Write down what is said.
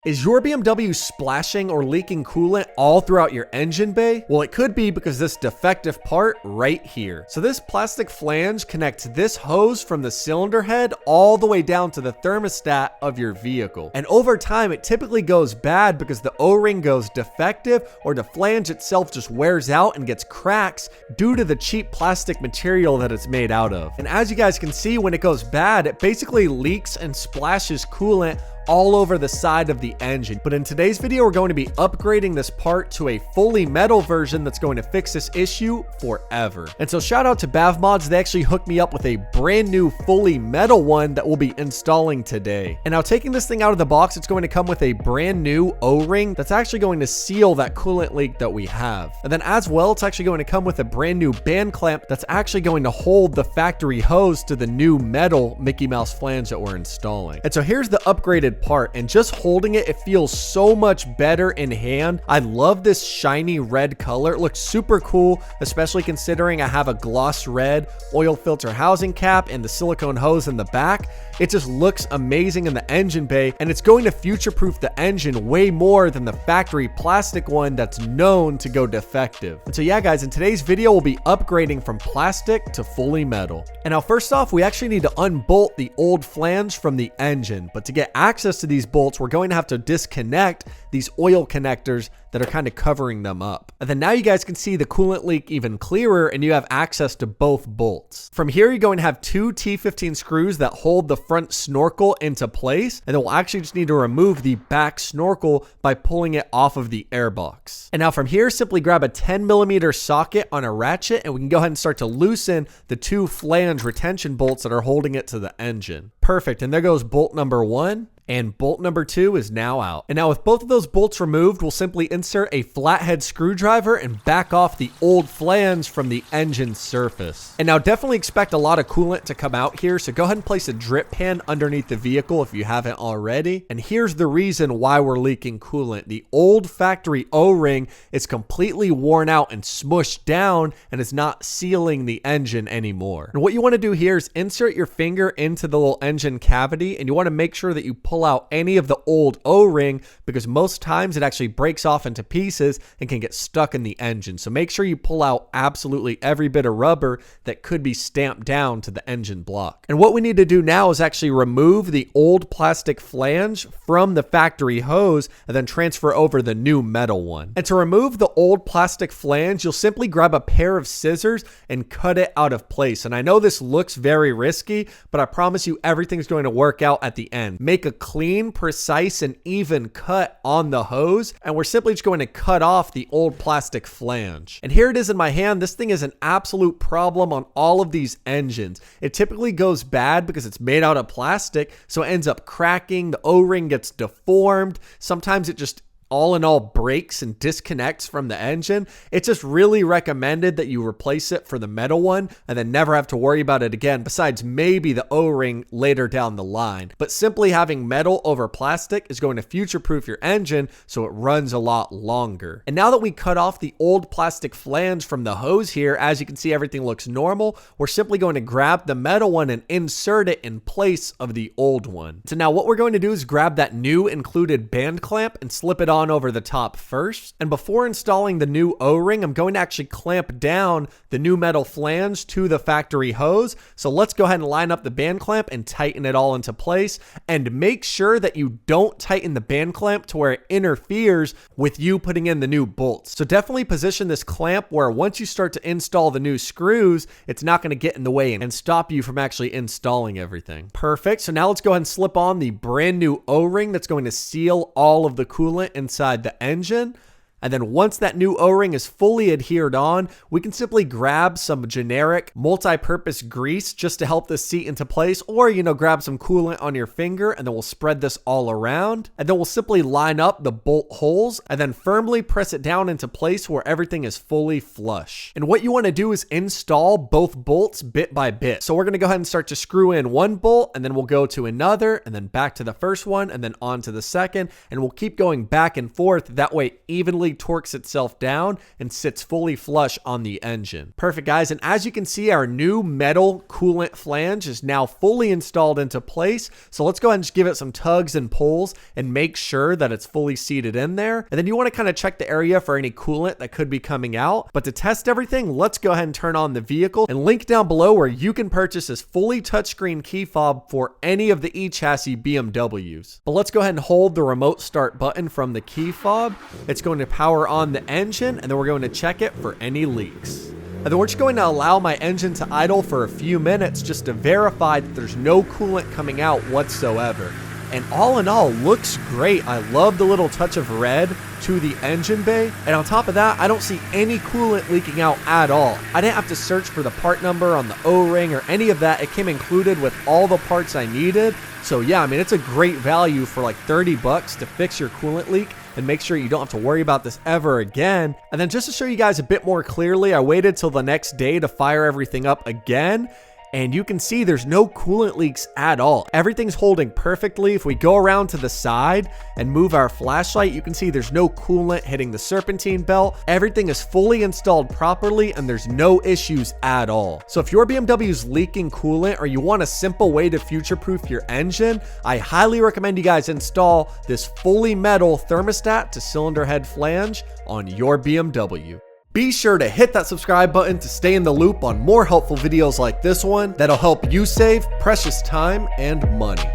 Is your BMW splashing or leaking coolant all throughout your engine bay? Well, it could be because this defective part right here. So this plastic flange connects this hose from the cylinder head all the way down to the thermostat of your vehicle. And over time, it typically goes bad because the O-ring goes defective or the flange itself just wears out and gets cracks due to the cheap plastic material that it's made out of. And as you guys can see, when it goes bad, it basically leaks and splashes coolant all over the side of the engine. But in today's video, we're going to be upgrading this part to a fully metal version that's going to fix this issue forever. And so shout out to BAV Mods. They actually hooked me up with a brand new fully metal one that we'll be installing today. And now taking this thing out of the box, it's going to come with a brand new O-ring that's actually going to seal that coolant leak that we have. And then as well, it's actually going to come with a brand new band clamp that's actually going to hold the factory hose to the new metal Mickey Mouse flange that we're installing. And so here's the upgraded part, and just holding it feels so much better in hand. I love this shiny red color. It looks super cool, especially considering I have a gloss red oil filter housing cap and the silicone hose in the back. It just looks amazing in the engine bay, and it's going to future-proof the engine way more than the factory plastic one that's known to go defective. And so yeah, guys, in today's video, we'll be upgrading from plastic to fully metal. And now first off, we actually need to unbolt the old flange from the engine. But to get access to these bolts, we're going to have to disconnect these oil connectors that are kind of covering them up. And then now you guys can see the coolant leak even clearer, and you have access to both bolts. From here, you're going to have two T15 screws that hold the front snorkel into place, and then we'll actually just need to remove the back snorkel by pulling it off of the airbox. And now from here, simply grab a 10mm socket on a ratchet, and we can go ahead and start to loosen the two flange retention bolts that are holding it to the engine. Perfect, and there goes bolt number one. And bolt number two is now out. And now with both of those bolts removed, we'll simply insert a flathead screwdriver and back off the old flange from the engine surface. And now definitely expect a lot of coolant to come out here, so go ahead and place a drip pan underneath the vehicle if you haven't already. And here's the reason why we're leaking coolant. The old factory O-ring is completely worn out and smushed down and is not sealing the engine anymore. And what you want to do here is insert your finger into the little engine cavity, and you want to make sure that you pull out any of the old O-ring, because most times it actually breaks off into pieces and can get stuck in the engine. So make sure you pull out absolutely every bit of rubber that could be stamped down to the engine block. And what we need to do now is actually remove the old plastic flange from the factory hose and then transfer over the new metal one. And to remove the old plastic flange, you'll simply grab a pair of scissors and cut it out of place. And I know this looks very risky, but I promise you everything's going to work out at the end. Make a clean, precise, and even cut on the hose, and we're simply just going to cut off the old plastic flange. And here it is in my hand. This thing is an absolute problem on all of these engines. It typically goes bad because it's made out of plastic, so it ends up cracking, the O-ring gets deformed, sometimes it just all in all breaks and disconnects from the engine. It's just really recommended that you replace it for the metal one and then never have to worry about it again, besides maybe the O-ring later down the line. But simply having metal over plastic is going to future-proof your engine so it runs a lot longer. And now that we cut off the old plastic flange from the hose here, as you can see, everything looks normal. We're simply going to grab the metal one and insert it in place of the old one. So now what we're going to do is grab that new included band clamp and slip it on over the top first. And before installing the new O-ring, I'm going to actually clamp down the new metal flange to the factory hose. So let's go ahead and line up the band clamp and tighten it all into place. And make sure that you don't tighten the band clamp to where it interferes with you putting in the new bolts. So definitely position this clamp where once you start to install the new screws, it's not going to get in the way and stop you from actually installing everything. Perfect. So now let's go ahead and slip on the brand new O-ring that's going to seal all of the coolant inside the engine. And then once that new O-ring is fully adhered on, we can simply grab some generic multi-purpose grease just to help this seat into place, or, grab some coolant on your finger, and then we'll spread this all around. And then we'll simply line up the bolt holes and then firmly press it down into place where everything is fully flush. And what you want to do is install both bolts bit by bit. So we're going to go ahead and start to screw in one bolt, and then we'll go to another, and then back to the first one, and then on to the second, and we'll keep going back and forth. That way it evenly fully torques itself down and sits fully flush on the engine. Perfect, guys. And as you can see, our new metal coolant flange is now fully installed into place. So let's go ahead and just give it some tugs and pulls and make sure that it's fully seated in there. And then you want to kind of check the area for any coolant that could be coming out. But to test everything, let's go ahead and turn on the vehicle and link down below where you can purchase this fully touchscreen key fob for any of the e-chassis BMWs. But let's go ahead and hold the remote start button from the key fob. It's going to power on the engine, and then we're going to check it for any leaks. And then we're just going to allow my engine to idle for a few minutes just to verify that there's no coolant coming out whatsoever. And all in all, looks great. I love the little touch of red to the engine bay. And on top of that, I don't see any coolant leaking out at all. I didn't have to search for the part number on the O-ring or any of that. It came included with all the parts I needed. So yeah, I mean, it's a great value for like 30 bucks to fix your coolant leak and make sure you don't have to worry about this ever again. And then just to show you guys a bit more clearly, I waited till the next day to fire everything up again. And you can see there's no coolant leaks at all. Everything's holding perfectly. If we go around to the side and move our flashlight, you can see there's no coolant hitting the serpentine belt. Everything is fully installed properly and there's no issues at all. So if your BMW is leaking coolant or you want a simple way to future-proof your engine, I highly recommend you guys install this fully metal thermostat-to-cylinder head flange on your BMW. Be sure to hit that subscribe button to stay in the loop on more helpful videos like this one that'll help you save precious time and money.